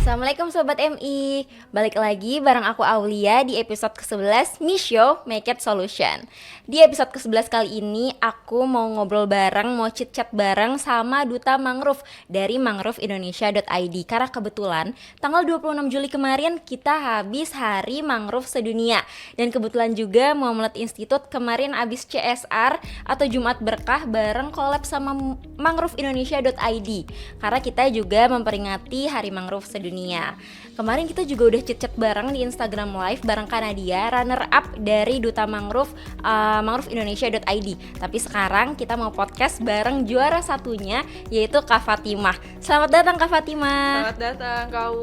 Assalamualaikum Sobat MI. Balik lagi bareng aku Aulia di episode ke-11 Misho Make It Solution. Di episode ke-11 kali ini aku mau ngobrol bareng, mau chit-chat bareng sama Duta Mangrove dari mangroveindonesia.id. Karena kebetulan tanggal 26 Juli kemarin kita habis Hari Mangrove Sedunia. Dan kebetulan juga Muhammad Institute kemarin habis CSR atau Jumat Berkah bareng collab sama mangroveindonesia.id. Karena kita juga memperingati Hari Mangrove Sedunia. Kemarin kita juga udah chat-chat bareng di Instagram Live bareng Kanadia, runner up dari Duta Mangrove, mangroveindonesia.id. Tapi sekarang kita mau podcast bareng juara satunya, yaitu Kak Fatimah. Selamat datang Kak Fatimah. Selamat datang kau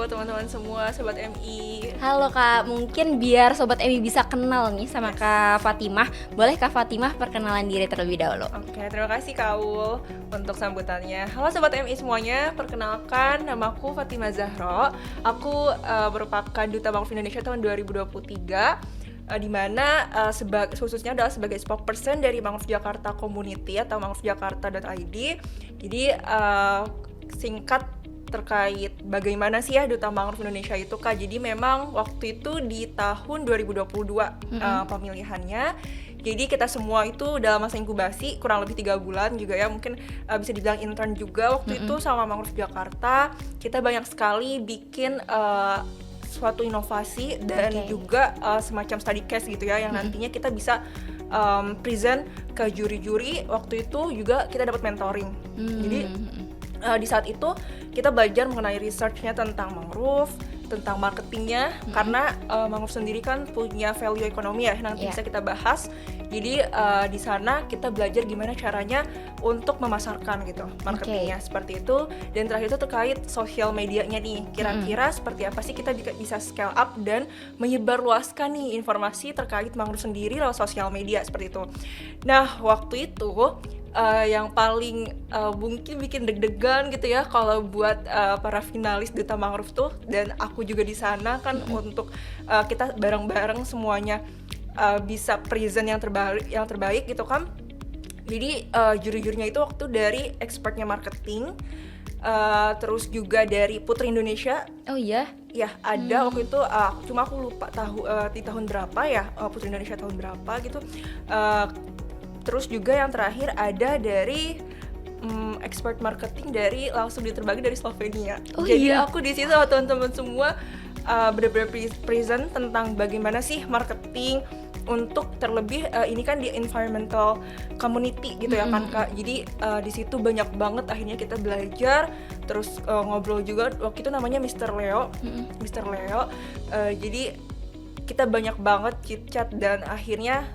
teman-teman semua Sobat MI. Halo Kak, mungkin biar Sobat MI bisa kenal nih sama Kak Fatimah, boleh Kak Fatimah perkenalan diri terlebih dahulu? Oke, terima kasih Kaul untuk sambutannya. Halo Sobat MI semuanya, perkenalkan namaku Fatimah Zahro. Aku merupakan Duta Mangrove Indonesia tahun 2023, di mana khususnya adalah sebagai spokesperson dari Mangrove Jakarta Community atau mangrovjakarta.id. Jadi singkat terkait bagaimana sih ya Duta Mangrove Indonesia itu Kak. Jadi memang waktu itu di tahun 2022 pemilihannya. Jadi kita semua itu dalam masa inkubasi kurang lebih 3 bulan juga ya, mungkin bisa dibilang intern juga waktu itu sama Mangrove Jakarta. Kita banyak sekali bikin suatu inovasi dan juga semacam study case gitu ya, yang nantinya kita bisa present ke juri-juri. Waktu itu juga kita dapat mentoring. Jadi di saat itu kita belajar mengenai research-nya tentang mangrove, tentang marketingnya, karena mangrove sendiri kan punya value ekonomi ya, nanti bisa kita bahas. Jadi di sana kita belajar gimana caranya untuk memasarkan gitu marketingnya, seperti itu. Dan terakhir itu terkait sosial medianya nih, kira-kira seperti apa sih kita bisa scale up dan menyebarluaskan nih informasi terkait mangrove sendiri lewat sosial media seperti itu. Nah waktu itu yang paling mungkin bikin deg-degan gitu ya kalau buat para finalis Duta Mangrove tuh, dan aku juga di sana kan untuk kita bareng-bareng semuanya bisa present yang terbaik gitu kan. Jadi juri-jurinya itu waktu dari expertnya marketing, terus juga dari Putri Indonesia. Oh iya? Ya ada waktu itu, cuma aku lupa di tahun berapa ya, Putri Indonesia tahun berapa gitu. Terus juga yang terakhir ada dari expert marketing dari langsung diterbagi dari Slovenia. Jadi aku di situ sama teman-teman semua benar-benar present tentang bagaimana sih marketing untuk terlebih ini kan di environmental community gitu ya kan Kak. Jadi di situ banyak banget akhirnya kita belajar, terus ngobrol juga. Waktu itu namanya Mr. Leo. Jadi kita banyak banget chit-chat dan akhirnya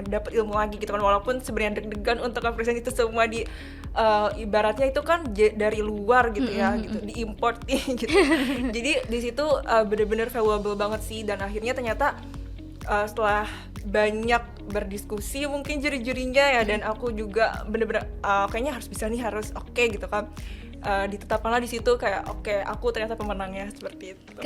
dapat ilmu lagi gitu kan, walaupun sebenarnya deg-degan untuk present itu semua di ibaratnya itu kan dari luar gitu ya, gitu diimport gitu. Jadi di situ benar-benar valuable banget sih, dan akhirnya ternyata setelah banyak berdiskusi mungkin juri-jurinya ya, dan aku juga benar-benar kayaknya harus bisa nih, harus oke gitu kan. Ditetapkanlah di situ kayak oke, aku ternyata pemenangnya seperti itu.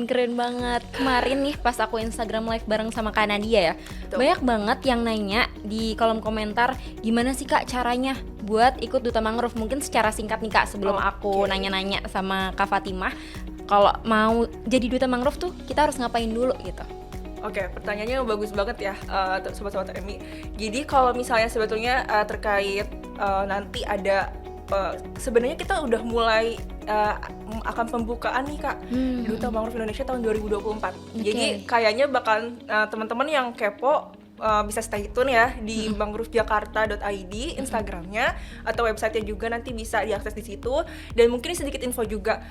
Keren banget. Kemarin nih pas aku Instagram live bareng sama Kanadia ya, banyak banget yang nanya di kolom komentar, gimana sih Kak caranya buat ikut Duta Mangrove. Mungkin secara singkat nih Kak, sebelum aku nanya-nanya sama Kak Fatimah, kalau mau jadi Duta Mangrove tuh kita harus ngapain dulu gitu. Oke, pertanyaannya bagus banget ya sobat-sobat MI. Jadi kalau misalnya sebetulnya terkait nanti ada sebenarnya kita udah mulai akan pembukaan nih Kak, Duta Mangrove Indonesia tahun 2024. Jadi kayaknya bakalan teman-teman yang kepo bisa stay tune ya di mangrovjakarta.id Instagramnya, atau websitenya juga nanti bisa diakses di situ. Dan mungkin sedikit info juga,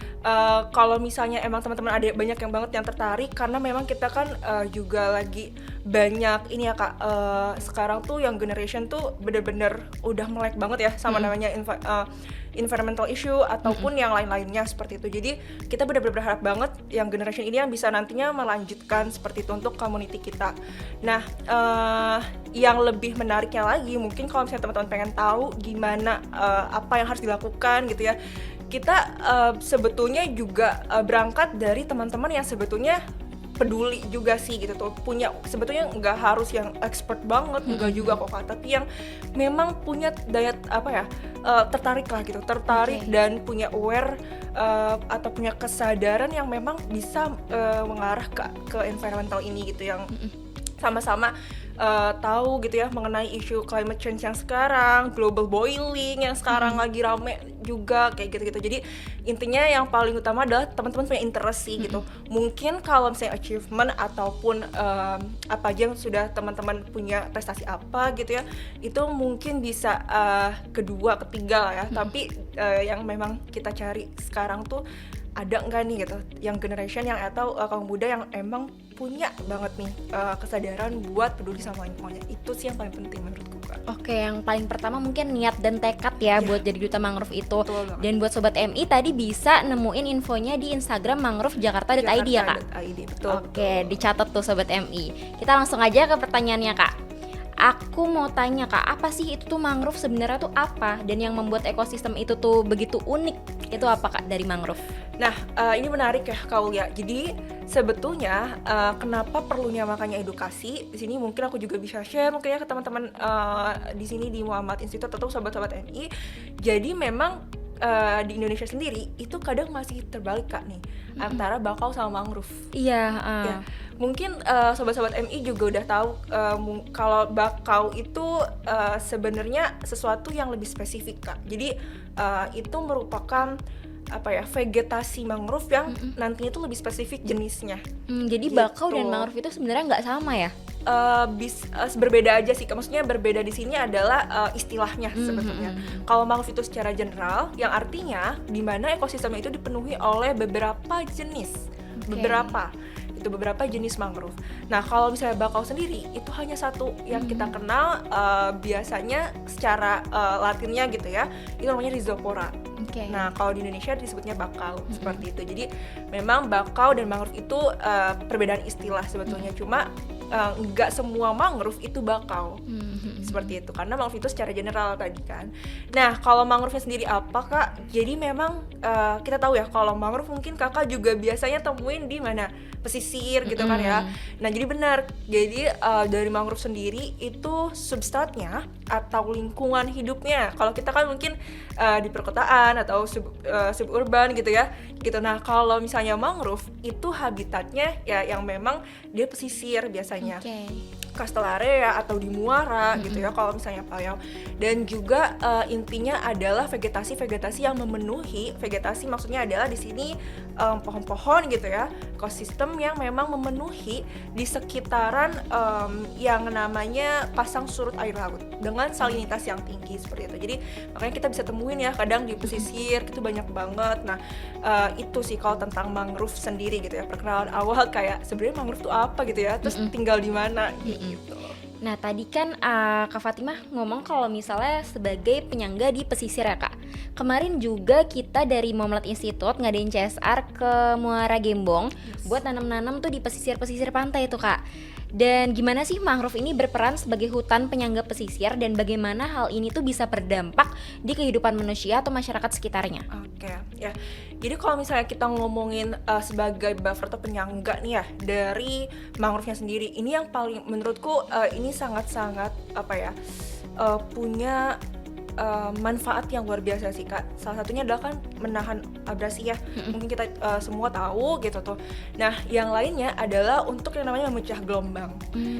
kalau misalnya emang teman-teman ada banyak yang banget yang tertarik, karena memang kita kan juga lagi banyak ini ya Kak, sekarang tuh yang generation tuh bener-bener udah melek banget ya sama namanya environmental issue ataupun yang lain-lainnya seperti itu. Jadi kita benar-benar berharap banget yang generation ini yang bisa nantinya melanjutkan seperti itu untuk community kita. Nah, yang lebih menariknya lagi mungkin kalau misalnya teman-teman pengen tahu gimana apa yang harus dilakukan gitu ya, kita sebetulnya juga berangkat dari teman-teman yang sebetulnya peduli juga sih gitu tuh, punya sebetulnya nggak harus yang expert banget, nggak juga kok Kak, tapi yang memang punya daya tertarik lah gitu, tertarik dan punya aware atau punya kesadaran yang memang bisa mengarah ke environmental ini gitu, yang sama-sama tahu gitu ya mengenai isu climate change yang sekarang, global boiling yang sekarang lagi rame juga kayak gitu-gitu. Jadi intinya yang paling utama adalah teman-teman punya interest sih gitu. Mungkin kalau misalnya achievement ataupun apa aja yang sudah teman-teman punya prestasi apa gitu ya, itu mungkin bisa kedua, ketiga lah ya. Tapi yang memang kita cari sekarang tuh ada nggak nih gitu yang generation yang atau kaum muda yang emang punya banget nih kesadaran buat peduli sama lingkungannya. Itu sih yang paling penting menurutku Kak. Oke, yang paling pertama mungkin niat dan tekad ya buat jadi duta mangrove itu. Dan buat sobat MI tadi bisa nemuin infonya di Instagram mangrovejakarta.id ya Kak. Betul. Oke, dicatat tuh sobat MI. Kita langsung aja ke pertanyaannya Kak. Aku mau tanya Kak, apa sih itu tuh mangrove sebenarnya tuh apa? Dan yang membuat ekosistem itu tuh begitu unik, itu apa Kak dari mangrove? Nah, ini menarik ya Kak Ulia. Jadi sebetulnya kenapa perlunya makanya edukasi? Di sini mungkin aku juga bisa share mungkin ya ke teman-teman di sini di Muhammad Institute atau sobat-sobat MI. Jadi memang di Indonesia sendiri itu kadang masih terbalik Kak nih antara bakau sama mangrove. Iya. Ya, mungkin sobat-sobat MI juga udah tahu kalau bakau itu sebenarnya sesuatu yang lebih spesifik Kak. Jadi itu merupakan vegetasi mangrove yang nantinya itu lebih spesifik jenisnya. Jadi gitu. bakau dan mangrove itu sebenarnya nggak sama ya? Berbeda aja sih, maksudnya berbeda di sini adalah istilahnya sebetulnya. Kalau mangrove itu secara general, yang artinya di mana ekosistemnya itu dipenuhi oleh beberapa jenis, beberapa jenis mangrove. Nah, kalau misalnya bakau sendiri itu hanya satu yang kita kenal, biasanya secara latinnya gitu ya, itu namanya Rhizopora. Nah, kalau di Indonesia disebutnya bakau, seperti itu. Jadi memang bakau dan mangrove itu perbedaan istilah sebetulnya, cuma nggak semua mangrove itu bakau. Seperti itu, karena mangrove itu secara general tadi kan. Nah, kalau mangrove-nya sendiri apa Kak? Jadi memang kita tahu ya, kalau mangrove mungkin Kakak juga biasanya temuin di mana? Pesisir gitu kan ya. Nah, jadi benar. Jadi dari mangrove sendiri itu substratnya atau lingkungan hidupnya. Kalau kita kan mungkin di perkotaan atau suburban gitu ya. Gitu. Nah, kalau misalnya mangrove itu habitatnya ya yang memang dia pesisir biasanya. Castellarea atau di muara gitu ya kalau misalnya Payau. Dan juga intinya adalah vegetasi yang memenuhi, vegetasi maksudnya adalah di sini pohon-pohon gitu ya, ekosistem yang memang memenuhi di sekitaran yang namanya pasang surut air laut dengan salinitas yang tinggi seperti itu. Jadi makanya kita bisa temuin ya kadang di pesisir itu banyak banget. Nah, itu sih kalau tentang mangrove sendiri gitu ya, perkenalan awal kayak sebenarnya mangrove itu apa gitu ya, terus tinggal di mana gitu. Nah, tadi kan Kak Fatimah ngomong kalau misalnya sebagai penyangga di pesisir ya Kak. Kemarin juga kita dari Muhammad Institute ngadain CSR ke Muara Gembong buat nanam-nanam tuh di pesisir-pesisir pantai itu Kak. Dan gimana sih mangrove ini berperan sebagai hutan penyangga pesisir dan bagaimana hal ini tuh bisa berdampak di kehidupan manusia atau masyarakat sekitarnya? Oke, ya. Jadi kalau misalnya kita ngomongin sebagai buffer atau penyangga nih ya dari mangrove-nya sendiri, ini yang paling menurutku ini sangat-sangat punya manfaat yang luar biasa sih Kak. Salah satunya adalah kan menahan abrasi ya. Mungkin kita semua tahu gitu tuh. Nah, yang lainnya adalah untuk yang namanya memecah gelombang.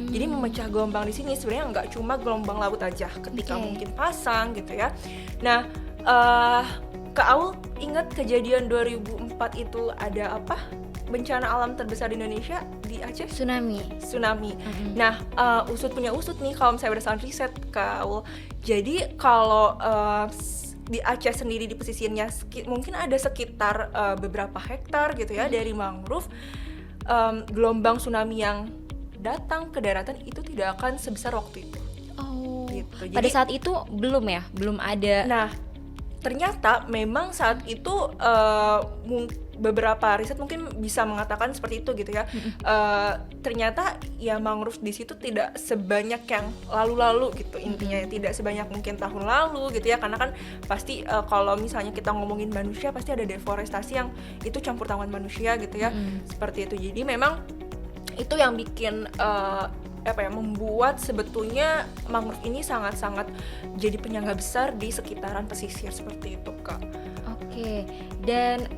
Jadi memecah gelombang di sini sebenarnya nggak cuma gelombang laut aja ketika mungkin pasang gitu ya. Nah, Kak Aul ingat kejadian 2004 itu ada apa? Bencana alam terbesar di Indonesia di Aceh? Tsunami. Nah, usut punya usut nih kalau misalnya berdasarkan riset Kak Aul. Jadi kalau di Aceh sendiri di pesisirnya mungkin ada sekitar beberapa hektar gitu ya dari mangrove. Gelombang tsunami yang datang ke daratan itu tidak akan sebesar waktu itu. Gitu. Jadi, pada saat itu belum ada. Nah, ternyata memang saat itu beberapa riset mungkin bisa mengatakan seperti itu gitu ya. Ternyata ya mangrove di situ tidak sebanyak yang lalu-lalu gitu, intinya tidak sebanyak mungkin tahun lalu gitu ya, karena kan pasti kalau misalnya kita ngomongin manusia pasti ada deforestasi yang itu campur tangan manusia gitu ya. Seperti itu. Jadi memang Itu yang bikin membuat sebetulnya mangrove ini sangat-sangat jadi penyangga besar di sekitaran pesisir seperti itu, Kak. Oke, dan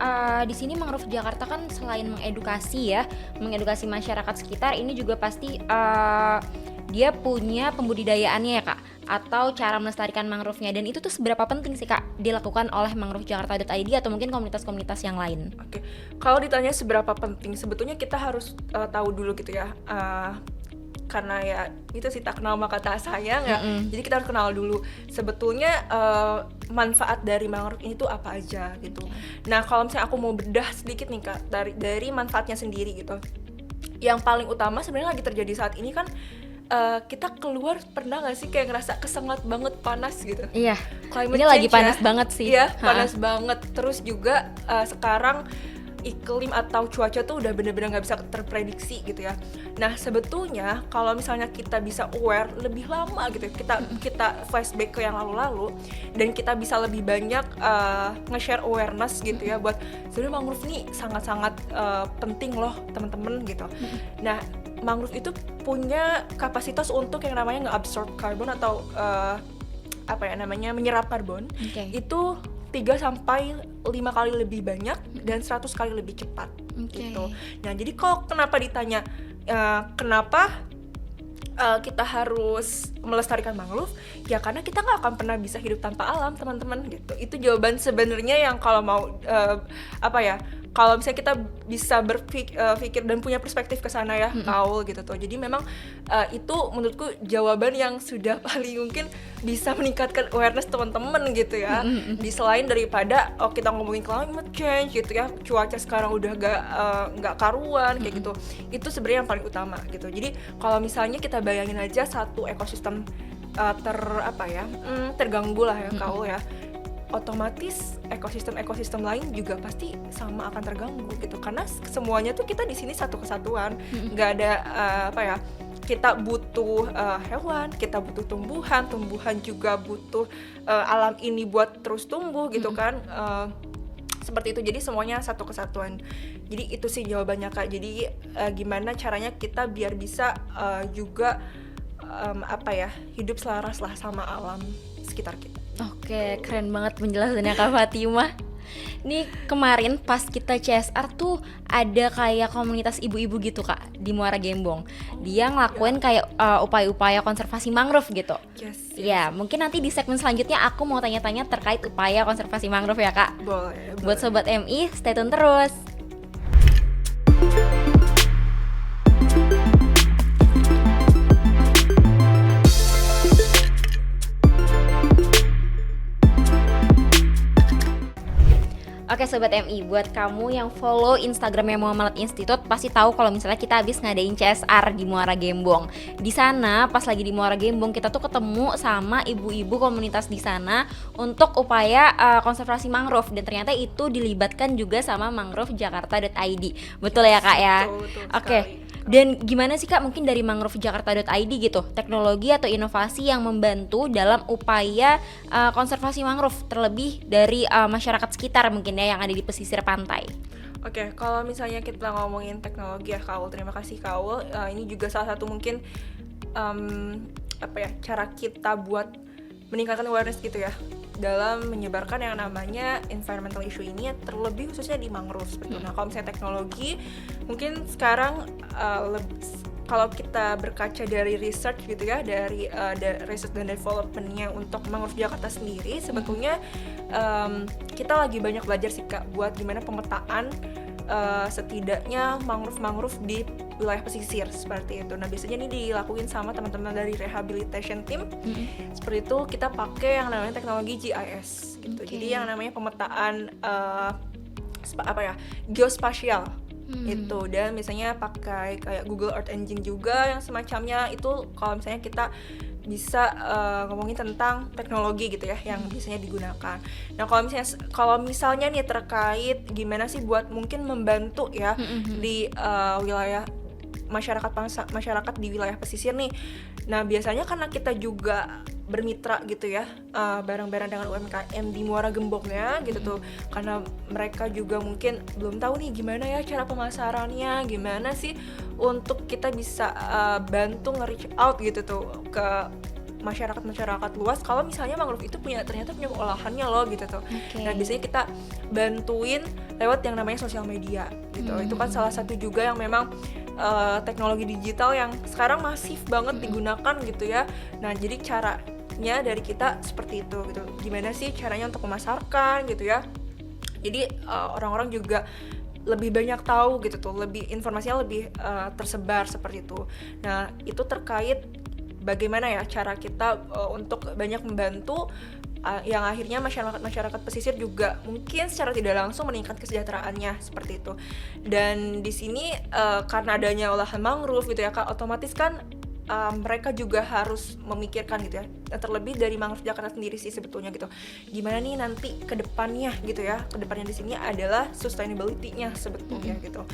di sini Mangrove Jakarta kan selain mengedukasi masyarakat sekitar, ini juga pasti dia punya pembudidayaannya ya Kak, atau cara melestarikan mangrove-nya, dan itu tuh seberapa penting sih Kak dilakukan oleh mangrovejakarta.id atau mungkin komunitas-komunitas yang lain? Oke, kalau ditanya seberapa penting, sebetulnya kita harus tahu dulu gitu ya, karena ya itu sih tak kenal maka tak sayang ya. Jadi kita harus kenal dulu sebetulnya manfaat dari mangrove ini tuh apa aja gitu. Nah kalau misalnya aku mau bedah sedikit nih Kak dari manfaatnya sendiri gitu, yang paling utama sebenarnya lagi terjadi saat ini kan, kita keluar pernah nggak sih kayak ngerasa kesengat banget, panas gitu. Iya, Climate ini lagi change panas ya. banget sih. Iya, panas banget. Terus juga sekarang iklim atau cuaca tuh udah bener-bener nggak bisa terprediksi gitu ya. Nah sebetulnya kalau misalnya kita bisa aware lebih lama gitu, kita flashback ke yang lalu-lalu, dan kita bisa lebih banyak nge-share awareness gitu ya, buat sebenarnya mangrove nih sangat-sangat penting loh teman-teman gitu. Nah mangrove itu punya kapasitas untuk yang namanya nge-absorb karbon atau menyerap karbon. Itu 3-5 kali lebih banyak dan 100 kali lebih cepat gitu. Nah jadi kok kenapa ditanya kenapa kita harus melestarikan mangrove, ya karena kita nggak akan pernah bisa hidup tanpa alam teman-teman gitu. Itu jawaban sebenarnya yang kalau mau kalau misalnya kita bisa berpikir dan punya perspektif ke sana ya, Kaul gitu tuh. Jadi memang itu menurutku jawaban yang sudah paling mungkin bisa meningkatkan awareness teman-teman gitu ya. Di selain daripada kita ngomongin climate change gitu ya, cuaca sekarang udah nggak karuan kayak gitu. Itu sebenarnya yang paling utama gitu. Jadi kalau misalnya kita bayangin aja satu ekosistem terganggu lah ya, Kaul ya, otomatis ekosistem lain juga pasti sama akan terganggu gitu, karena semuanya tuh kita di sini satu kesatuan, nggak ada kita butuh hewan, kita butuh tumbuhan juga butuh alam ini buat terus tumbuh gitu kan, seperti itu. Jadi semuanya satu kesatuan. Jadi itu sih jawabannya Kak. Jadi gimana caranya kita biar bisa juga hidup selaras lah sama alam sekitar kita. Oke, keren banget penjelasannya Kak Fatimah. Nih kemarin pas kita CSR tuh ada kayak komunitas ibu-ibu gitu Kak di Muara Gembong. Dia ngelakuin kayak upaya-upaya konservasi mangrove gitu. Yes. Ya, mungkin nanti di segmen selanjutnya aku mau tanya-tanya terkait upaya konservasi mangrove ya Kak. Boleh. Buat Sobat MI, stay tune terus. Oke Sobat MI, buat kamu yang follow Instagramnya Muamalat Institute pasti tahu kalau misalnya kita habis ngadain CSR di Muara Gembong. Di sana pas lagi di Muara Gembong kita tuh ketemu sama ibu-ibu komunitas di sana untuk upaya konservasi mangrove, dan ternyata itu dilibatkan juga sama mangrovejakarta.id. Betul ya Kak ya? Betul Oke. Dan gimana sih Kak mungkin dari mangrovejakarta.id gitu, teknologi atau inovasi yang membantu dalam upaya konservasi mangrove terlebih dari masyarakat sekitar mungkin ya yang ada di pesisir pantai? Oke, kalau misalnya kita ngomongin teknologi ya Kaul, terima kasih Kaul. Ini juga salah satu mungkin cara kita buat meningkatkan awareness gitu ya dalam menyebarkan yang namanya environmental issue ini, terlebih khususnya di mangrove seperti itu. Nah kalau misalnya teknologi, mungkin sekarang kalau kita berkaca dari research gitu ya, dari research dan development-nya untuk mangrove Jakarta sendiri, sebetulnya kita lagi banyak belajar sih Kak buat gimana pemetaan setidaknya mangrove di wilayah pesisir seperti itu. Nah biasanya ini dilakuin sama teman-teman dari rehabilitation team. Seperti itu kita pakai yang namanya teknologi GIS gitu. Jadi yang namanya pemetaan geospasial itu, dan misalnya pakai kayak Google Earth Engine juga yang semacamnya itu. Kalau misalnya kita bisa ngomongin tentang teknologi gitu ya yang biasanya digunakan. Nah kalau misalnya nih terkait gimana sih buat mungkin membantu ya di wilayah masyarakat di wilayah pesisir nih. Nah biasanya karena kita juga bermitra gitu ya, bareng-bareng dengan UMKM di Muara Gembongnya gitu tuh, karena mereka juga mungkin belum tahu nih gimana ya cara pemasarannya, gimana sih untuk kita bisa bantu nge-reach out gitu tuh ke masyarakat luas kalau misalnya mangrove itu ternyata punya olahannya loh gitu tuh. Oke. Nah biasanya kita bantuin lewat yang namanya sosial media gitu. Itu kan salah satu juga yang memang teknologi digital yang sekarang masif banget digunakan gitu ya. Nah jadi caranya dari kita seperti itu gitu. Gimana sih caranya untuk memasarkan gitu ya. Jadi orang-orang juga lebih banyak tahu gitu tuh, lebih informasinya lebih tersebar seperti itu. Nah itu terkait bagaimana ya cara kita untuk banyak membantu yang akhirnya masyarakat pesisir juga mungkin secara tidak langsung meningkat kesejahteraannya seperti itu. Dan di sini karena adanya olahan mangrove gitu ya Kak, otomatis kan mereka juga harus memikirkan gitu ya, terlebih dari mangrove Jakarta sendiri sih sebetulnya gitu. Gimana nih nanti kedepannya gitu ya, kedepannya di sini adalah sustainability-nya sebetulnya gitu.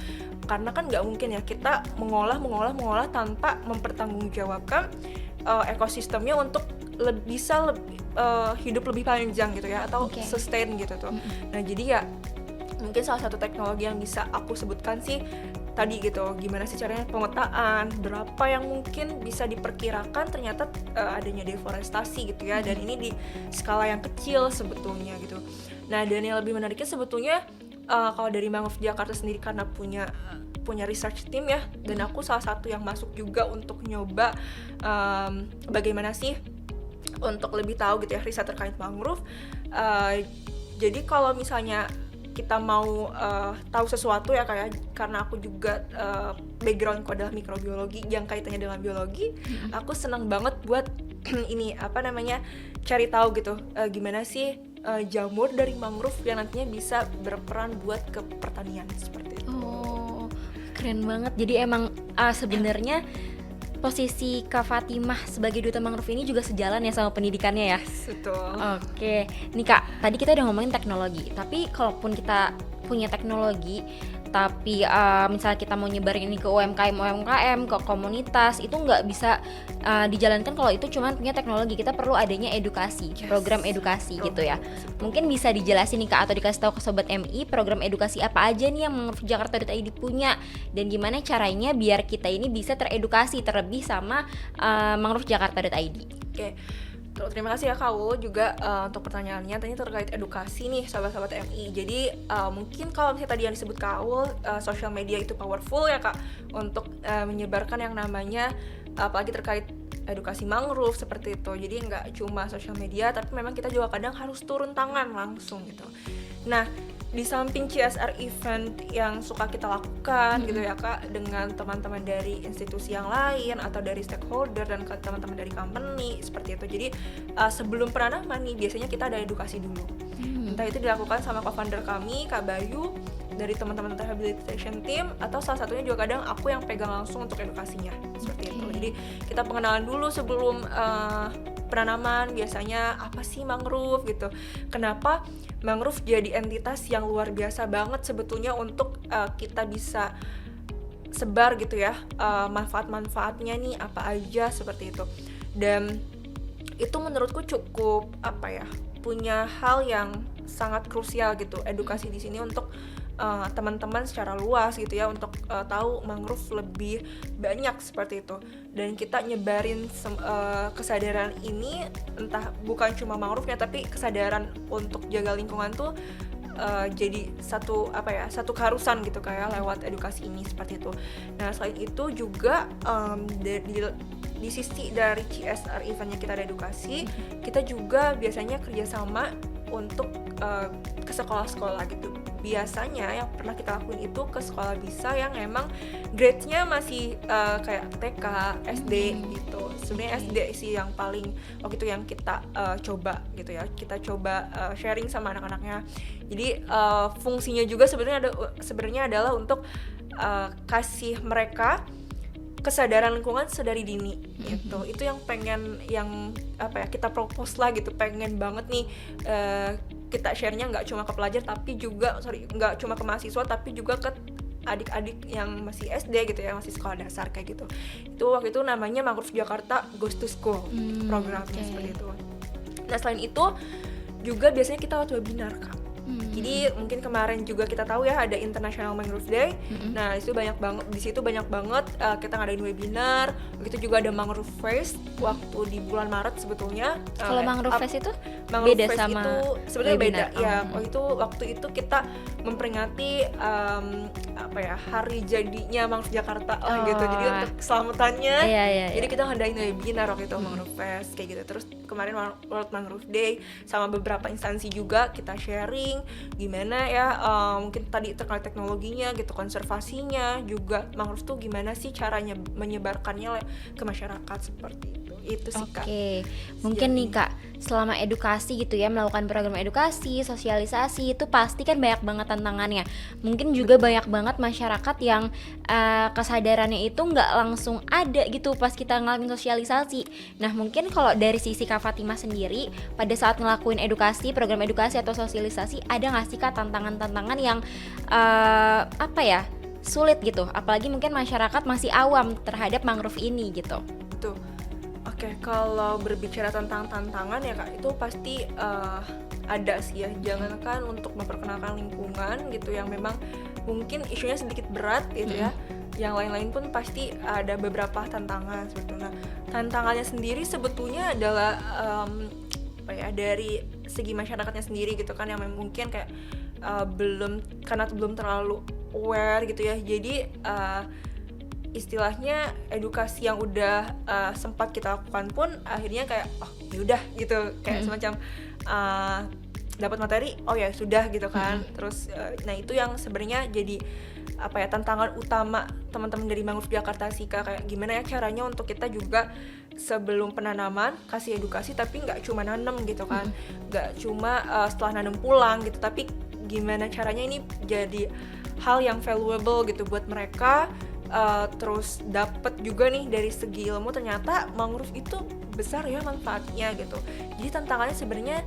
Karena kan nggak mungkin ya kita mengolah tanpa mempertanggungjawabkan ekosistemnya untuk bisa hidup lebih panjang gitu ya, atau sustain gitu tuh. Nah jadi ya mungkin salah satu teknologi yang bisa aku sebutkan sih tadi gitu, gimana sih caranya pemetaan, berapa yang mungkin bisa diperkirakan ternyata adanya deforestasi gitu ya, dan ini di skala yang kecil sebetulnya gitu. Nah dan yang lebih menariknya sebetulnya kalau dari Mangrove Jakarta sendiri karena punya research team ya, dan aku salah satu yang masuk juga untuk nyoba bagaimana sih untuk lebih tahu gitu ya riset terkait mangrove. Jadi kalau misalnya kita mau tahu sesuatu ya kayak, karena aku juga backgroundku adalah mikrobiologi yang kaitannya dengan biologi, aku senang banget buat ini cari tahu gitu gimana sih jamur dari mangrove yang nantinya bisa berperan buat ke pertanian seperti itu. Oh, keren banget. Jadi emang sebenarnya posisi Kak Fatimah sebagai duta mangrove ini juga sejalan ya sama pendidikannya ya. Betul. Oke, nih Kak, tadi kita udah ngomongin teknologi. Tapi kalaupun kita punya teknologi, tapi misalnya kita mau nyebarin ini ke UMKM, ke komunitas, itu nggak bisa dijalankan kalau itu cuma punya teknologi. Kita perlu adanya edukasi, program edukasi gitu ya. Mungkin bisa dijelasin nih Kak, atau dikasih tahu ke Sobat MI, program edukasi apa aja nih yang Mangrove Jakarta.id punya, dan gimana caranya biar kita ini bisa teredukasi terlebih sama Mangrove Jakarta.id. Oke. Terima kasih ya Kak Wu juga untuk pertanyaannya tadi terkait edukasi nih sahabat-sahabat MI. Jadi mungkin kalau misalnya tadi yang disebut Kak Wu, social media itu powerful ya Kak untuk menyebarkan yang namanya apalagi terkait edukasi mangrove seperti itu. Jadi nggak cuma social media, tapi memang kita juga kadang harus turun tangan langsung gitu. Nah di samping CSR event yang suka kita lakukan gitu ya Kak, dengan teman-teman dari institusi yang lain atau dari stakeholder dan teman-teman dari company seperti itu. Jadi sebelum penanaman nih biasanya kita ada edukasi dulu. Entah itu dilakukan sama co-founder kami Kak Bayu dari teman-teman rehabilitation team, atau salah satunya juga kadang aku yang pegang langsung untuk edukasinya seperti itu. Jadi kita pengenalan dulu sebelum penanaman, biasanya apa sih mangrove gitu, kenapa mangrove jadi entitas yang luar biasa banget sebetulnya untuk kita bisa sebar gitu ya, manfaat-manfaatnya nih apa aja seperti itu. Dan itu menurutku cukup punya hal yang sangat krusial gitu, edukasi di sini untuk teman-teman secara luas gitu ya, untuk tahu mangrove lebih banyak seperti itu. Dan kita nyebarin kesadaran ini, entah bukan cuma mangrove-nya, tapi kesadaran untuk jaga lingkungan tuh jadi satu keharusan gitu kayak lewat edukasi ini seperti itu. Nah selain itu juga di sisi dari CSR eventnya kita ada edukasi, kita juga biasanya kerjasama untuk ke sekolah-sekolah gitu. Biasanya yang pernah kita lakuin itu ke sekolah bisa yang emang grade-nya masih kayak TK, SD gitu. Sebenarnya SD sih yang paling waktu itu yang kita coba gitu ya. Kita coba sharing sama anak-anaknya. Jadi fungsinya juga sebenarnya adalah untuk kasih mereka kesadaran lingkungan sedari dini gitu. Itu yang kita propose lah gitu, pengen banget nih kita share-nya nggak cuma ke pelajar tapi juga nggak cuma ke mahasiswa tapi juga ke adik-adik yang masih SD gitu ya, masih sekolah dasar kayak gitu. Itu waktu itu namanya Mangrove Jakarta Goes to School programnya seperti itu. Nah selain itu juga biasanya kita lewat webinar Kak. Jadi mungkin kemarin juga kita tahu ya ada International Mangrove Day. Nah itu banyak banget di situ kita ngadain webinar. Begitu juga ada Mangrove Fest waktu di bulan Maret sebetulnya. Kalau Mangrove Fest itu Mangrove beda Fest sama itu sebenarnya beda ya. Waktu itu kita memperingati hari jadinya Mangrove Jakarta gitu. Jadi untuk keselamatannya. Jadi kita ngadain webinar waktu itu Mangrove Fest kayak gitu. Terus kemarin World Mangrove Day sama beberapa instansi juga kita sharing gimana ya mungkin tadi terkait teknologinya gitu, konservasinya juga mangrove tuh gimana sih caranya menyebarkannya ke masyarakat seperti itu sih Kak. Mungkin nih Kak, selama edukasi gitu ya, melakukan program edukasi, sosialisasi itu pasti kan banyak banget tantangannya. Mungkin juga banyak banget masyarakat yang kesadarannya itu nggak langsung ada gitu pas kita ngelakuin sosialisasi. Nah mungkin kalau dari sisi Kak Fatimah sendiri, pada saat ngelakuin edukasi, program edukasi atau sosialisasi, ada nggak sih Kak tantangan-tantangan yang sulit gitu? Apalagi mungkin masyarakat masih awam terhadap mangrove ini gitu. Tuh. Oke, kalau berbicara tentang tantangan ya Kak, itu pasti ada sih ya. Jangankan untuk memperkenalkan lingkungan gitu yang memang mungkin isunya sedikit berat gitu ya. Yang lain-lain pun pasti ada beberapa tantangan sebetulnya. Tantangannya sendiri sebetulnya adalah dari segi masyarakatnya sendiri gitu kan, yang mungkin kayak belum terlalu aware gitu ya. Jadi istilahnya edukasi yang udah sempat kita lakukan pun akhirnya kayak yaudah gitu, kayak semacam dapat materi ya sudah gitu kan. Terus nah itu yang sebenarnya jadi tantangan utama teman-teman dari Mangrove Jakarta sih Kak, kayak gimana ya caranya untuk kita juga sebelum penanaman kasih edukasi, tapi nggak cuma nanam gitu kan, nggak cuma setelah nanam pulang gitu, tapi gimana caranya ini jadi hal yang valuable gitu buat mereka. Terus dapat juga nih dari segi ilmu, ternyata mangrove itu besar ya manfaatnya gitu. Jadi tantangannya sebenarnya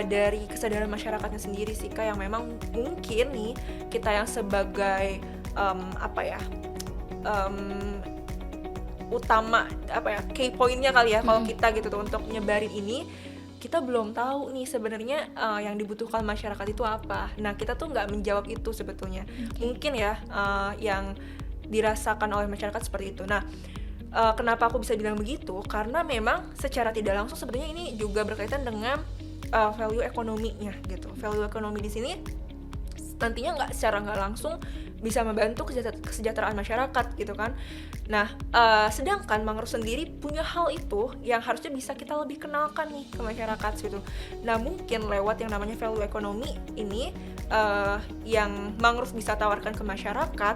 dari kesadaran masyarakatnya sendiri sih Kak, yang memang mungkin nih kita yang sebagai key pointnya kali ya kalau kita gitu tuh untuk nyebarin ini, kita belum tahu nih sebenarnya yang dibutuhkan masyarakat itu apa. Nah kita tuh nggak menjawab itu sebetulnya. Mungkin ya yang dirasakan oleh masyarakat seperti itu. Nah, kenapa aku bisa bilang begitu? Karena memang secara tidak langsung sebenarnya ini juga berkaitan dengan value ekonominya gitu. Value ekonomi di sini nantinya secara nggak langsung bisa membantu kesejahteraan masyarakat gitu kan. Nah, sedangkan mangrove sendiri punya hal itu yang harusnya bisa kita lebih kenalkan nih ke masyarakat gitu. Nah, mungkin lewat yang namanya value ekonomi ini yang mangrove bisa tawarkan ke masyarakat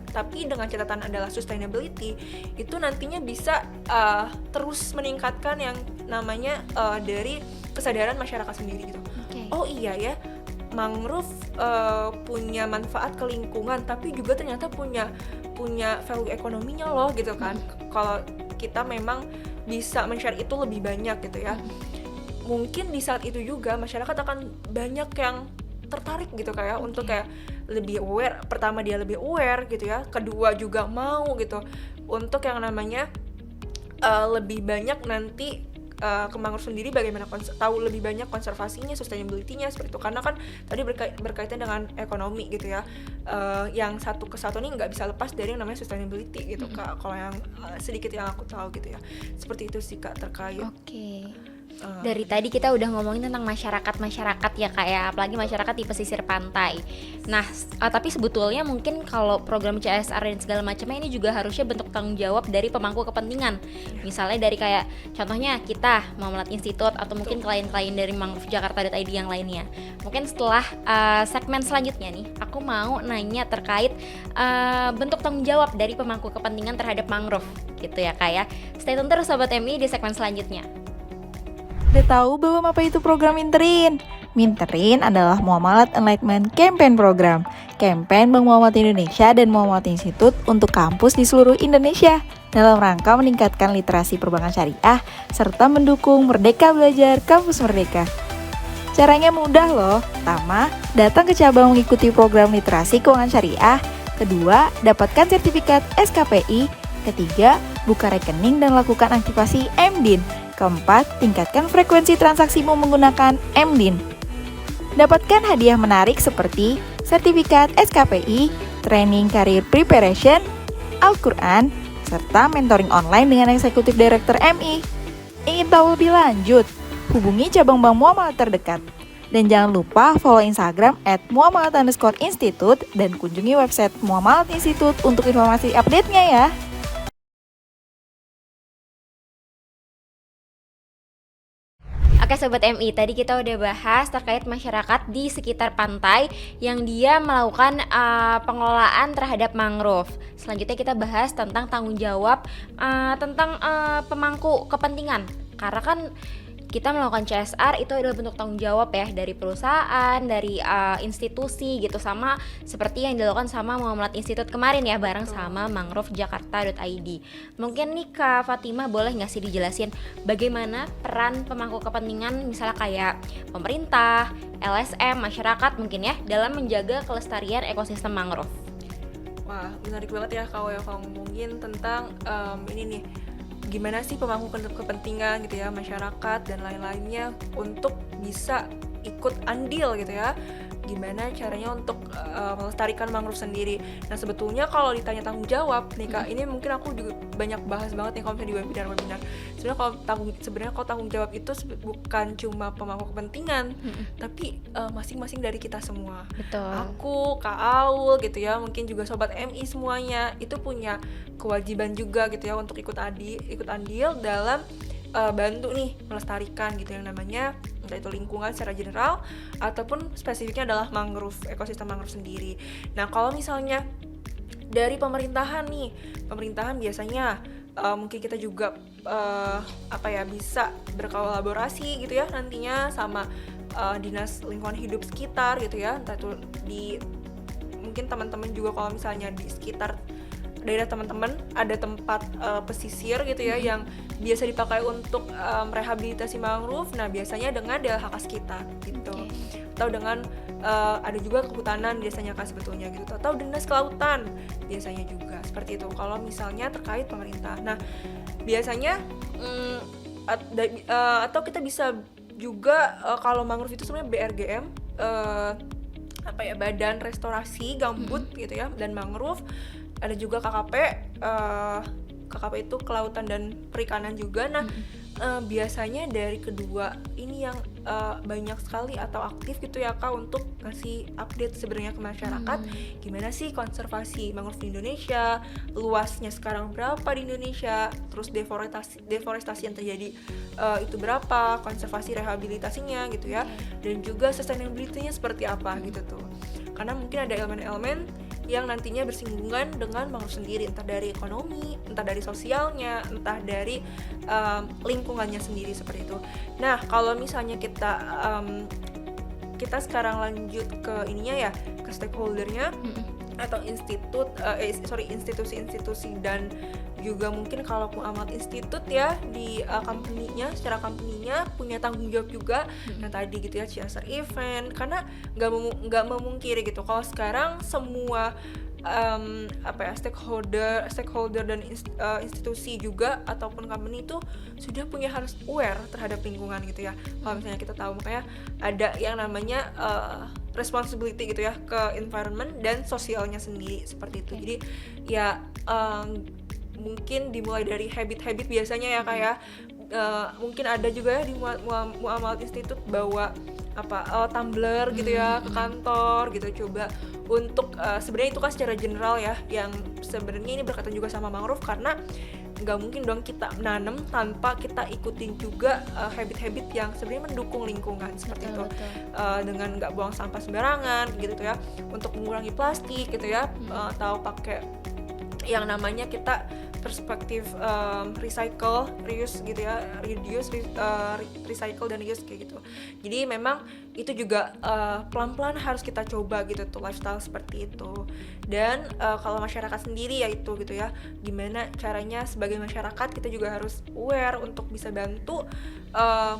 tapi dengan catatan adalah sustainability, itu nantinya bisa terus meningkatkan yang namanya dari kesadaran masyarakat sendiri gitu. Oh iya ya, mangrove punya manfaat ke lingkungan, tapi juga ternyata punya value ekonominya loh gitu kan. Kalau kita memang bisa men-share itu lebih banyak gitu ya, mungkin di saat itu juga masyarakat akan banyak yang tertarik gitu kayak untuk kayak lebih aware. Pertama dia lebih aware gitu ya, kedua juga mau gitu untuk yang namanya lebih banyak nanti ke mangrove sendiri bagaimana tahu lebih banyak konservasinya, sustainability-nya seperti itu. Karena kan tadi berkaitan dengan ekonomi gitu ya, yang satu kesatuan ini nggak bisa lepas dari yang namanya sustainability gitu Kak. Kalau yang sedikit yang aku tahu gitu ya, seperti itu sih Kak terkait. Dari tadi kita udah ngomongin tentang masyarakat ya Kak ya, apalagi masyarakat di pesisir pantai. Nah, tapi sebetulnya mungkin kalau program CSR dan segala macamnya ini juga harusnya bentuk tanggung jawab dari pemangku kepentingan. Misalnya dari kayak contohnya kita Muhammad Institute atau mungkin klien-klien dari Mangrove Jakarta.id yang lainnya. Mungkin setelah segmen selanjutnya nih, aku mau nanya terkait bentuk tanggung jawab dari pemangku kepentingan terhadap mangrove gitu ya Kak ya. Stay tune terus Sobat MI di segmen selanjutnya. Udah tahu belum apa itu program Minterin? Minterin adalah Muamalat Enlightenment Campaign Program. Campaign Bank Muhammad Indonesia dan Muhammad Institute untuk kampus di seluruh Indonesia dalam rangka meningkatkan literasi perbankan syariah serta mendukung Merdeka Belajar Kampus Merdeka. Caranya mudah loh. Pertama, datang ke cabang mengikuti program literasi keuangan syariah. Kedua, dapatkan sertifikat SKPI. Ketiga, buka rekening dan lakukan aktivasi MDIN. Keempat, tingkatkan frekuensi transaksimu menggunakan MDIN. Dapatkan hadiah menarik seperti sertifikat SKPI, training career preparation, Al-Quran, serta mentoring online dengan eksekutif direktur MI. Ingin tahu lebih lanjut? Hubungi cabang bank Muamalat terdekat. Dan jangan lupa follow Instagram @muamalat_institute dan kunjungi website Muamalat Institute untuk informasi update-nya ya. Oke Sobat MI, tadi kita udah bahas terkait masyarakat di sekitar pantai yang dia melakukan pengelolaan terhadap mangrove. Selanjutnya kita bahas tentang tanggung jawab tentang pemangku kepentingan. Karena kan kita melakukan CSR itu adalah bentuk tanggung jawab ya dari perusahaan, dari institusi gitu, sama seperti yang dilakukan sama Muamalat Institute kemarin ya bareng sama mangrovejakarta.id. Mungkin nih Kak Fatima boleh nggak sih dijelasin bagaimana peran pemangku kepentingan misalnya kayak pemerintah, LSM, masyarakat mungkin ya dalam menjaga kelestarian ekosistem mangrove. Wah, menarik banget ya kalau ngomongin tentang ini nih, gimana sih pemangku kepentingan gitu ya, masyarakat dan lain-lainnya untuk bisa ikut andil gitu ya, gimana caranya untuk melestarikan mangrove sendiri. Nah sebetulnya kalau ditanya tanggung jawab nih Kak, ini mungkin aku juga banyak bahas banget nih kalau misalnya di webinar. Sebenarnya kalau tanggung jawab itu bukan cuma pemangku kepentingan, tapi masing-masing dari kita semua. Betul. Aku, Kak Aul gitu ya, mungkin juga Sobat MI semuanya itu punya kewajiban juga gitu ya untuk ikut andil dalam bantu nih melestarikan gitu yang namanya entah itu lingkungan secara general ataupun spesifiknya adalah mangrove, ekosistem mangrove sendiri. Nah kalau misalnya dari pemerintahan biasanya mungkin kita juga bisa berkolaborasi gitu ya nantinya sama dinas lingkungan hidup sekitar gitu ya, entah itu mungkin teman-teman juga kalau misalnya di sekitar daerah teman-teman ada tempat pesisir gitu ya yang biasa dipakai untuk rehabilitasi mangrove. Nah biasanya dengan DLHK kita gitu, atau dengan ada juga kehutanan biasanya kan sebetulnya gitu, atau dinas kelautan biasanya juga seperti itu kalau misalnya terkait pemerintah. Nah biasanya atau kita bisa juga kalau mangrove itu sebenarnya BRGM, Badan Restorasi Gambut gitu ya dan Mangrove. Ada juga KKP itu kelautan dan perikanan juga. Nah biasanya dari kedua ini yang banyak sekali atau aktif gitu ya Kak untuk ngasih update sebenarnya ke masyarakat gimana sih konservasi mangrove di Indonesia, luasnya sekarang berapa di Indonesia, terus deforestasi yang terjadi itu berapa, konservasi rehabilitasinya gitu ya, dan juga sustainability-nya seperti apa gitu tuh. Karena mungkin ada elemen-elemen yang nantinya bersinggungan dengan mangrove sendiri, entah dari ekonomi, entah dari sosialnya, entah dari lingkungannya sendiri seperti itu. Nah kalau misalnya kita sekarang lanjut ke ininya ya, ke stakeholdernya atau institusi-institusi dan juga mungkin kalau Muamalat Institute ya di secara company-nya punya tanggung jawab juga. Nah tadi gitu ya CSR event, karena nggak memungkiri gitu kalau sekarang semua stakeholder dan institusi juga ataupun company itu sudah punya harus aware terhadap lingkungan gitu ya. Kalau misalnya kita tahu, makanya ada yang namanya responsibility gitu ya ke environment dan sosialnya sendiri seperti itu. Jadi ya mungkin dimulai dari habit-habit biasanya ya Kak ya. Mungkin ada juga ya di Muamalat Institute bawa tumbler gitu ya ke kantor gitu, coba untuk sebenarnya itu kan secara general ya, yang sebenarnya ini berkaitan juga sama mangrove karena nggak mungkin dong kita nanam tanpa kita ikutin juga habit-habit yang sebenarnya mendukung lingkungan seperti itu. Dengan nggak buang sampah sembarangan gitu ya, untuk mengurangi plastik gitu ya, atau pakai yang namanya kita perspektif recycle, reuse gitu ya, recycle dan reuse kayak gitu. Jadi memang itu juga pelan-pelan harus kita coba gitu tuh lifestyle seperti itu. Dan kalau masyarakat sendiri ya itu gitu ya, gimana caranya sebagai masyarakat kita juga harus aware untuk bisa bantu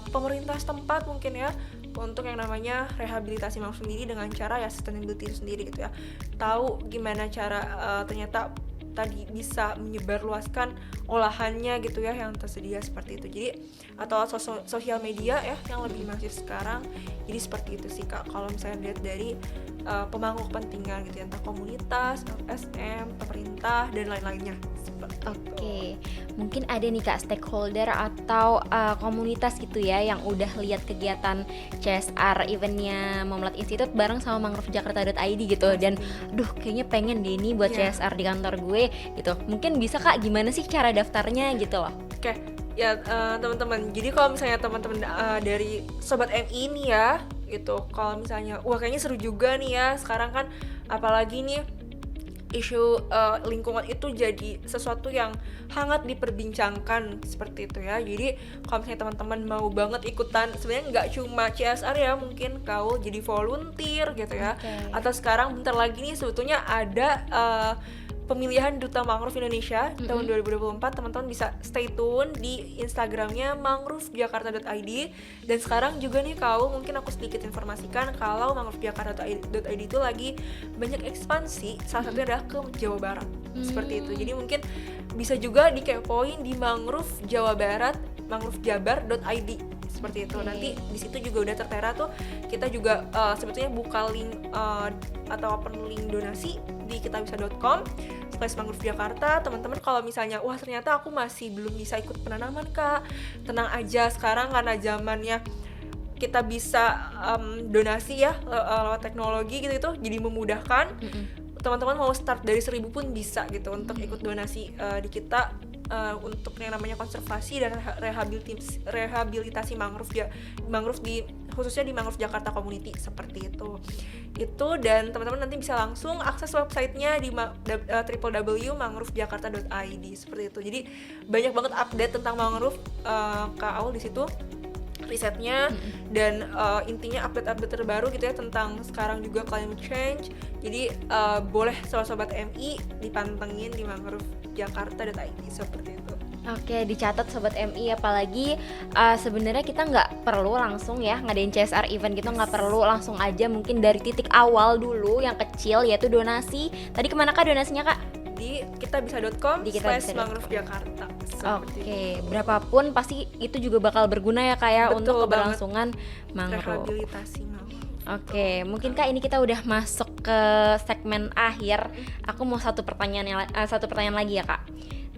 pemerintah setempat mungkin ya untuk yang namanya rehabilitasi mangrove sendiri dengan cara ya sustainability itu sendiri gitu ya. Tahu gimana cara ternyata tadi bisa menyebarluaskan olahannya gitu ya yang tersedia seperti itu. Jadi atau sosial media ya yang lebih masif sekarang. Jadi seperti itu sih Kak kalau misalnya lihat dari pemangku kepentingan gitu ya, entah komunitas, LSM, pemerintah dan lain-lainnya. Oke, mungkin ada nih Kak stakeholder atau komunitas gitu ya yang udah lihat kegiatan CSR eventnya Muamalat Institute bareng sama manggrovejakarta.id gitu dan duh kayaknya pengen deh ini buat CSR di kantor gue gitu. Mungkin bisa Kak gimana sih cara daftarnya gitu loh? Oke, ya teman-teman. Jadi kalau misalnya teman-teman dari Sobat MI nih ya, gitu. Kalau misalnya, wah kayaknya seru juga nih ya. Sekarang kan apalagi nih isu lingkungan itu jadi sesuatu yang hangat diperbincangkan seperti itu ya. Jadi kalau misalnya teman-teman mau banget ikutan, sebenarnya nggak cuma CSR ya, mungkin kau jadi volunteer gitu ya. Atau sekarang bentar lagi nih sebetulnya ada pemilihan Duta Mangrove Indonesia tahun 2024, teman-teman bisa stay tune di Instagramnya manggrovejakarta.id. Dan sekarang juga nih kau mungkin aku sedikit informasikan kalau manggrovejakarta.id itu lagi banyak ekspansi, salah satunya adalah ke Jawa Barat seperti itu. Jadi mungkin bisa juga dikepoin di Mangrove Jawa Barat, manggrovejabar.id seperti itu. Nanti di situ juga udah tertera tuh, kita juga sebetulnya buka link atau open link donasi di kitabisa.com/mangrove Jakarta. Teman-teman kalau misalnya wah ternyata aku masih belum bisa ikut penanaman Kak, tenang aja, sekarang karena zamannya kita bisa donasi ya lewat teknologi gitu itu jadi memudahkan. Teman-teman mau start dari 1.000 pun bisa gitu untuk ikut donasi di kita untuk yang namanya konservasi dan rehabilitasi mangrove di khususnya di Mangrove Jakarta Community seperti itu. Dan teman-teman nanti bisa langsung akses websitenya di www.manggrovejakarta.id seperti itu. Jadi banyak banget update tentang mangrove Kak Aul di situ, risetnya dan intinya update-update terbaru gitu ya tentang sekarang juga climate change. Jadi boleh sobat MI dipantengin di manggrovejakarta.id seperti itu. Oke, dicatat Sobat MI, apalagi sebenarnya kita nggak perlu langsung ya ngadain CSR event gitu, nggak perlu langsung aja, mungkin dari titik awal dulu yang kecil yaitu donasi. Tadi kemana Kak donasinya Kak? Di kitabisa.com/manggrovejakarta. Oke, berapapun pasti itu juga bakal berguna ya Kak ya untuk keberlangsungan mangrove. Rehabilitasi mangrove. Oke, mungkin Kak ini kita udah masuk ke segmen akhir. Aku mau satu pertanyaan lagi ya Kak.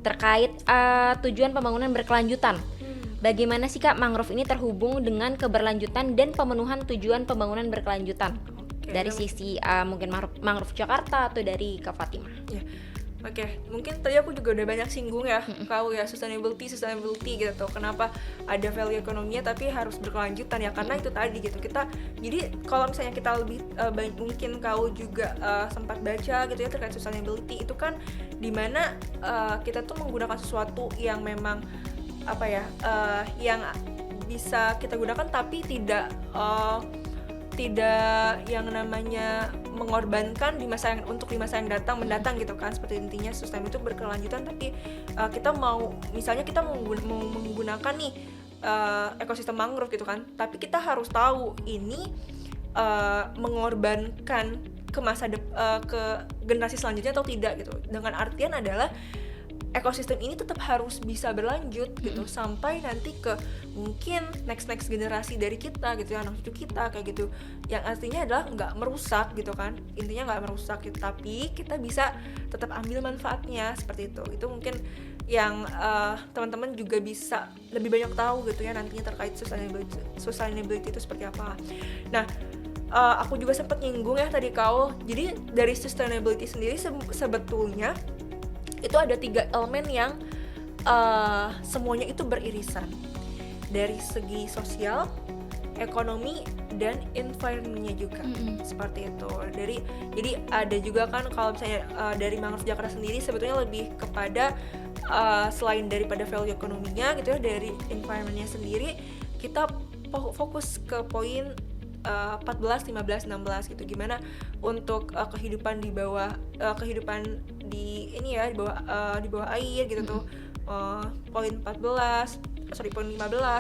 Terkait tujuan pembangunan berkelanjutan. Bagaimana sih Kak mangrove ini terhubung dengan keberlanjutan dan pemenuhan tujuan pembangunan berkelanjutan? Dari sisi mungkin Mangrove Jakarta atau dari Kak Fatimah? Ya. Oke, mungkin tadi aku juga udah banyak singgung ya, kau ya sustainability gitu. Kenapa ada value ekonominya tapi harus berkelanjutan ya? Karena itu tadi gitu. Jadi kalau misalnya kita lebih mungkin kau juga sempat baca gitu ya terkait sustainability itu kan dimana kita tuh menggunakan sesuatu yang memang yang bisa kita gunakan tapi tidak yang namanya mengorbankan untuk di masa yang mendatang gitu kan. Seperti intinya sustainability itu berkelanjutan, tapi kita mau menggunakan nih ekosistem mangrove gitu kan, tapi kita harus tahu ini mengorbankan ke generasi selanjutnya atau tidak gitu. Dengan artian adalah ekosistem ini tetap harus bisa berlanjut gitu sampai nanti ke mungkin next generasi dari kita gitu ya, anak cucu kita kayak gitu, yang artinya adalah nggak merusak gitu kan, intinya nggak merusak gitu, tapi kita bisa tetap ambil manfaatnya seperti itu mungkin yang teman-teman juga bisa lebih banyak tahu gitu ya nantinya terkait sustainability itu seperti apa. Nah aku juga sempat nyinggung ya tadi kau, jadi dari sustainability sendiri sebetulnya itu ada 3 elemen yang semuanya itu beririsan dari segi sosial, ekonomi, dan environment-nya juga seperti itu. Jadi ada juga kan kalau misalnya dari Mangrove Jakarta sendiri sebetulnya lebih kepada selain daripada value ekonominya gitu ya, dari environment-nya sendiri kita fokus ke poin 14, 15, 16 gitu, gimana untuk kehidupan di bawah di bawah air gitu tuh poin 15,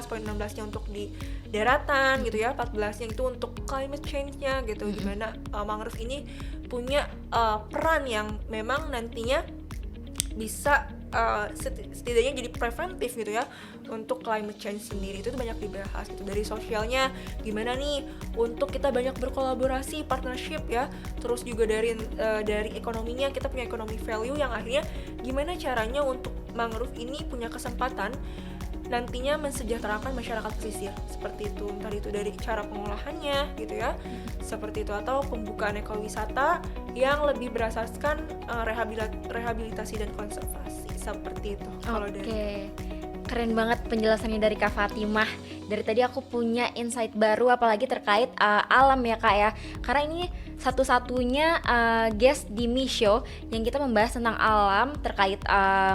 poin 16-nya untuk di daratan gitu ya, 14-nya itu untuk climate change-nya gitu. Gimana mangrove ini punya peran yang memang nantinya bisa setidaknya jadi preventif gitu ya untuk climate change sendiri. Itu banyak dibahas gitu. Dari sosialnya gimana nih untuk kita banyak berkolaborasi, partnership ya. Terus juga dari ekonominya, kita punya economic value yang akhirnya gimana caranya untuk mangrove ini punya kesempatan nantinya mensejahterakan masyarakat pesisir, seperti itu. Entah itu dari cara pengolahannya gitu ya, seperti itu, atau pembukaan ekowisata yang lebih berasaskan rehabilitasi dan konservasi, seperti itu. Kalau dari keren banget penjelasannya dari Kak Fatimah. Dari tadi aku punya insight baru, apalagi terkait alam ya Kak ya. Karena ini satu-satunya guest di Misho yang kita membahas tentang alam terkait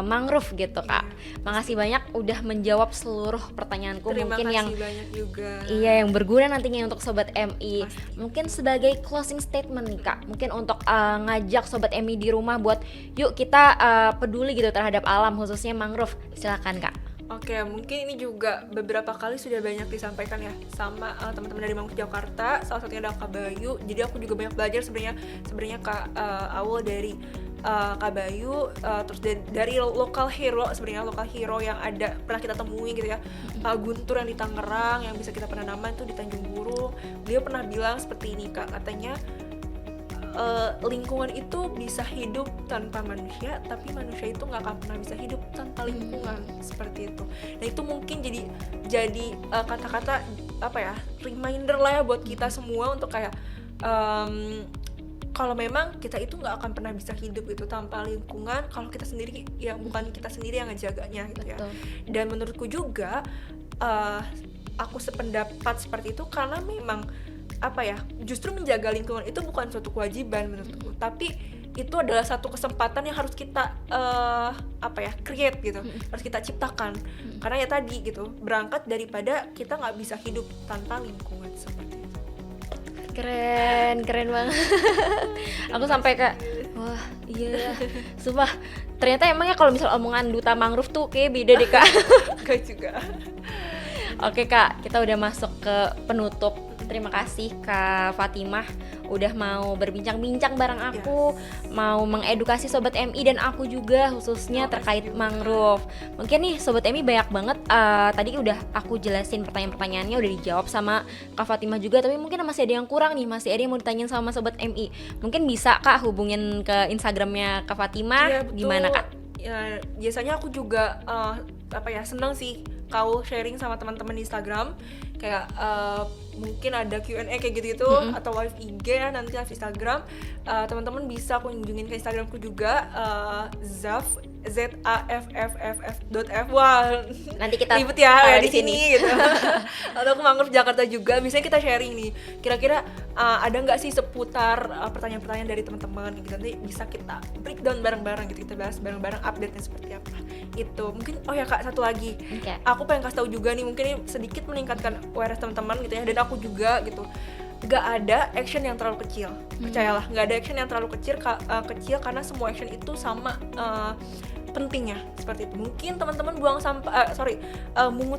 mangrove gitu Kak. Makasih banyak udah menjawab seluruh pertanyaanku. Terima mungkin kasih yang banyak juga. Iya, yang berguna nantinya untuk Sobat MI. Mungkin sebagai closing statement nih Kak, mungkin untuk ngajak Sobat MI di rumah buat yuk kita peduli gitu terhadap alam, khususnya mangrove. Silakan Kak. Oke, mungkin ini juga beberapa kali sudah banyak disampaikan ya sama teman-teman dari Mangrove Jakarta. Salah satunya adalah Kak Bayu. Jadi aku juga banyak belajar sebenarnya Kak Awal dari Kak Bayu, terus dari lokal hero yang ada pernah kita temui gitu ya, Pak Guntur yang di Tangerang, yang bisa kita penanaman tuh di Tanjung Burung. Beliau pernah bilang seperti ini Kak, katanya lingkungan itu bisa hidup tanpa manusia, tapi manusia itu nggak akan pernah bisa hidup tanpa lingkungan, seperti itu. Nah itu mungkin jadi kata-kata apa ya, reminder lah ya buat kita semua untuk kayak kalau memang kita itu nggak akan pernah bisa hidup itu tanpa lingkungan, kalau kita sendiri ya bukan kita sendiri yang ngejaganya gitu. Betul. Ya. Dan menurutku juga aku sependapat seperti itu karena memang apa ya, justru menjaga lingkungan itu bukan suatu kewajiban menurutku, tapi itu adalah satu kesempatan yang harus kita create gitu, harus kita ciptakan. Karena ya tadi gitu, berangkat daripada kita nggak bisa hidup tanpa lingkungan, seperti itu. Keren banget. Aku sampai kayak wah iya, sumpah ternyata emangnya kalau misal omongan duta mangrove tuh kayak beda deh Kak. Gak juga. Oke Kak, kita udah masuk ke penutup. Terima kasih Kak Fatimah udah mau berbincang-bincang bareng aku, mau mengedukasi Sobat MI dan aku juga khususnya terkait mangrove. Mungkin nih Sobat MI banyak banget tadi udah aku jelasin pertanyaan-pertanyaannya udah dijawab sama Kak Fatimah juga, tapi mungkin masih ada yang kurang nih, masih ada yang mau ditanyain sama Sobat MI. Mungkin bisa Kak hubungin ke Instagramnya Kak Fatimah, gimana Kak? Ya, biasanya aku juga senang sih kau sharing sama teman-teman di Instagram, kayak mungkin ada Q&A kayak gitu atau live IG ya, nanti live Instagram. Teman-teman bisa kunjungin ke Instagramku juga, zaff.f. Wah, nanti kita ribet ya di sini gitu. Atau aku Mangrove Jakarta juga. Biasanya kita sharing nih, kira-kira ada nggak sih seputar pertanyaan-pertanyaan dari teman-teman gitu. Nanti bisa kita breakdown bareng-bareng gitu, kita bahas bareng-bareng update-nya seperti apa. Itu mungkin Kak, satu lagi. Aku pengen kasih tahu juga nih, mungkin ini sedikit meningkatkan awareness teman-teman gitu ya, dan aku juga gitu. Gak ada action yang terlalu kecil, percayalah, gak ada action yang terlalu kecil karena semua action itu sama pentingnya, seperti itu. Mungkin teman-teman mungut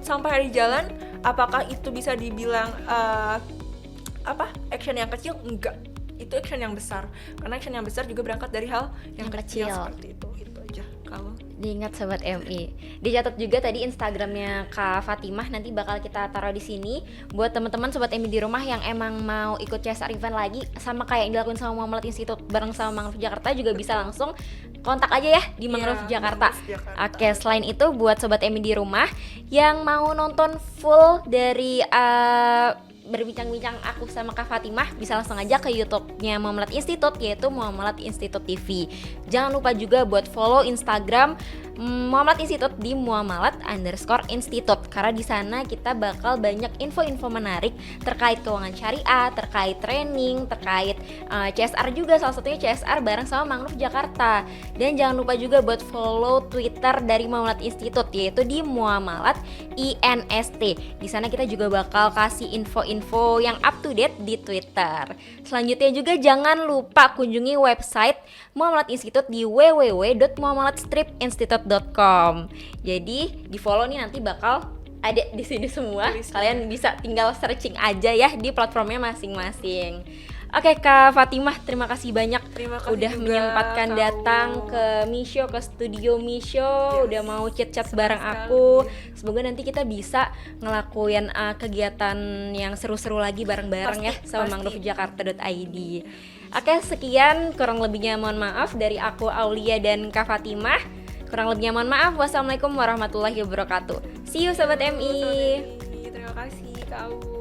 sampah di jalan, apakah itu bisa dibilang action yang kecil? Enggak, itu action yang besar, karena action yang besar juga berangkat dari hal yang kecil seperti itu aja. Kalau diingat Sobat MI, dicatat juga tadi Instagramnya Kak Fatimah, nanti bakal kita taruh di sini buat teman-teman Sobat MI di rumah yang emang mau ikut CSR event lagi, sama kayak yang dilakuin sama Muhammad Institute bareng sama Mangrove Jakarta, juga bisa langsung kontak aja ya di Mangrove Jakarta. Oke, selain itu buat Sobat MI di rumah yang mau nonton full dari berbincang-bincang aku sama Kak Fatimah, bisa langsung aja ke YouTube-nya Muhammad Institute, yaitu Muhammad Institute TV. Jangan lupa juga buat follow Instagram Muhammad Institute di Muhammad_Institute, karena di sana kita bakal banyak info-info menarik terkait keuangan syariah, terkait training, terkait CSR juga, salah satunya CSR bareng sama Mangrove Jakarta. Dan jangan lupa juga buat follow Twitter dari Muhammad Institute, yaitu di Muhammad_INST. Di sana kita juga bakal kasih info-info yang up to date di Twitter. Selanjutnya juga jangan lupa kunjungi website Muhammad Institute di www.muhammadstripinstitute.com. @microchat.com. Jadi di follow nih, nanti bakal ada di sini semua. Tulisnya. Kalian bisa tinggal searching aja ya di platformnya masing-masing. Oke Kak Fatimah, terima kasih banyak Terima kasih udah juga, menyempatkan Kak datang Ul. ke Misho, ke studio Misho, Yes, udah mau chat-chat senang bareng sekali. aku. Semoga nanti kita bisa ngelakuin kegiatan yang seru-seru lagi bareng-bareng ya Pasti, sama pasti. manggrovejakarta.id. Oke, sekian, kurang lebihnya mohon maaf dari aku Aulia dan Kak Fatimah. Kurang lebihnya mohon maaf. Wassalamualaikum warahmatullahi wabarakatuh. See you Sobat MI. Terima kasih Kak Aul.